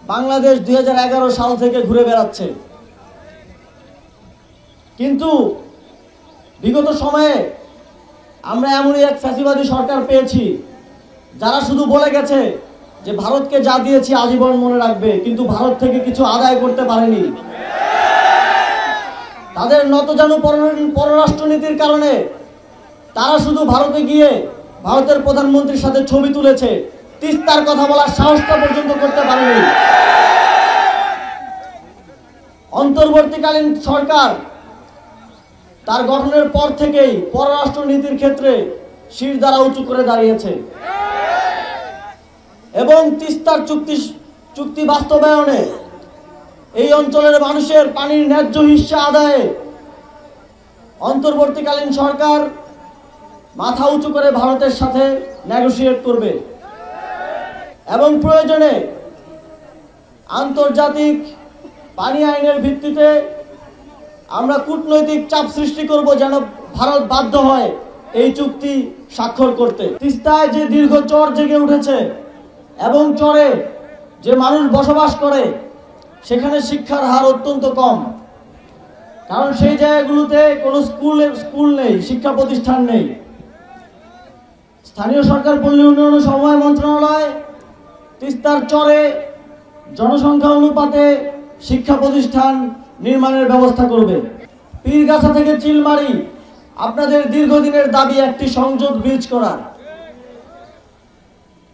বাংলাদেশ 2011 সাল থেকে ঘুরে বেড়াচ্ছে, কিন্তু বিগত সময়ে আমরা এমনই এক ফ্যাসিবাদী সরকার পেয়েছি যারা শুধু বলে গেছে যে ভারতকে যা দিয়েছি আজীবন মনে রাখবে, কিন্তু ভারত থেকে কিছু আদায় করতে পারেনি। তাদের নতজানু পররাষ্ট্রনীতির কারণে তারা শুধু ভারতে গিয়ে ভারতের প্রধানমন্ত্রীর সাথে ছবি তুলেছে, তিস্তার কথা বলার সাহসটা পর্যন্ত করতে পারেনি। অন্তর্বর্তীকালীন সরকার তার গঠনের পর থেকেই পররাষ্ট্র নীতির ক্ষেত্রে শিরদাঁড়া উঁচু করে দাঁড়িয়েছে এবং তিস্তার চুক্তি বাস্তবায়নে এই অঞ্চলের মানুষের পানির ন্যায্য হিস্সা আদায়ে অন্তর্বর্তীকালীন সরকার মাথা উঁচু করে ভারতের সাথে নেগোশিয়েট করবে এবং প্রয়োজনে আন্তর্জাতিক পানি আইনের ভিত্তিতে আমরা কূটনৈতিক চাপ সৃষ্টি করব যেন ভারত বাধ্য হয় এই চুক্তি স্বাক্ষর করতে। তিস্তায় যে দীর্ঘ চর জেগে উঠেছে এবং চরে যে মানুষ বসবাস করে সেখানে শিক্ষার হার অত্যন্ত কম, কারণ সেই জায়গাগুলোতে কোনো স্কুল নেই, শিক্ষা প্রতিষ্ঠান নেই। স্থানীয় সরকার পল্লী উন্নয়ন ও সমবায় মন্ত্রণালয় তিস্তার চরে জনসংখ্যা অনুপাতে শিক্ষা প্রতিষ্ঠান নির্মাণের ব্যবস্থা করবে। পীরগাছা থেকে চিলমারি আপনাদের দীর্ঘদিনের দাবি একটি সংযোগ ব্রিজ করার।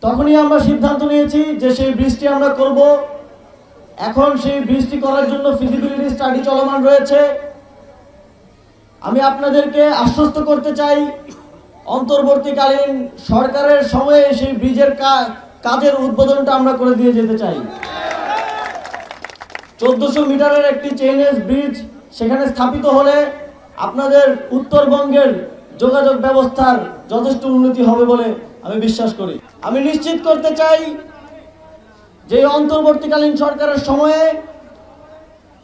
তখনই আমরা সিদ্ধান্ত নিয়েছি যে সেই ব্রিজটি আমরা করব। এখন সেই ব্রিজটি করার জন্য ফিজিবিলিটি স্টাডি চলমান রয়েছে। আমি আপনাদেরকে আশ্বস্ত করতে চাই, অন্তর্বর্তীকালীন সরকারের সময়ে সেই ব্রিজের কাজের উদ্বোধনটা আমরা করে দিয়ে যেতে চাই। 1400 মিটারের একটি চেইনলেস ব্রিজ সেখানে স্থাপিত হলে আপনাদের উত্তরবঙ্গের যোগাযোগ ব্যবস্থার যথেষ্ট উন্নতি হবে বলে আমি বিশ্বাস করি। আমি নিশ্চিত করতে চাই যে অন্তর্বর্তীকালীন সরকারের সময়ে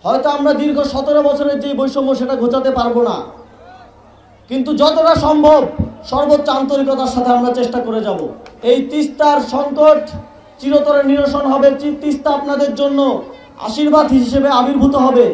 হয়তো আমরা দীর্ঘ 17 বছরের যে বৈষম্য সেটা ঘোচাতে পারবো না, কিন্তু যতটা সম্ভব সর্বোচ্চ আন্তরিকতার সাথে আমরা চেষ্টা করে যাব। এই তিস্তার সংকট চিরতরে নিরসন হবে। তিস্তা আপনাদের জন্য আশীর্বাদ হিসেবে আবির্ভূত হবে।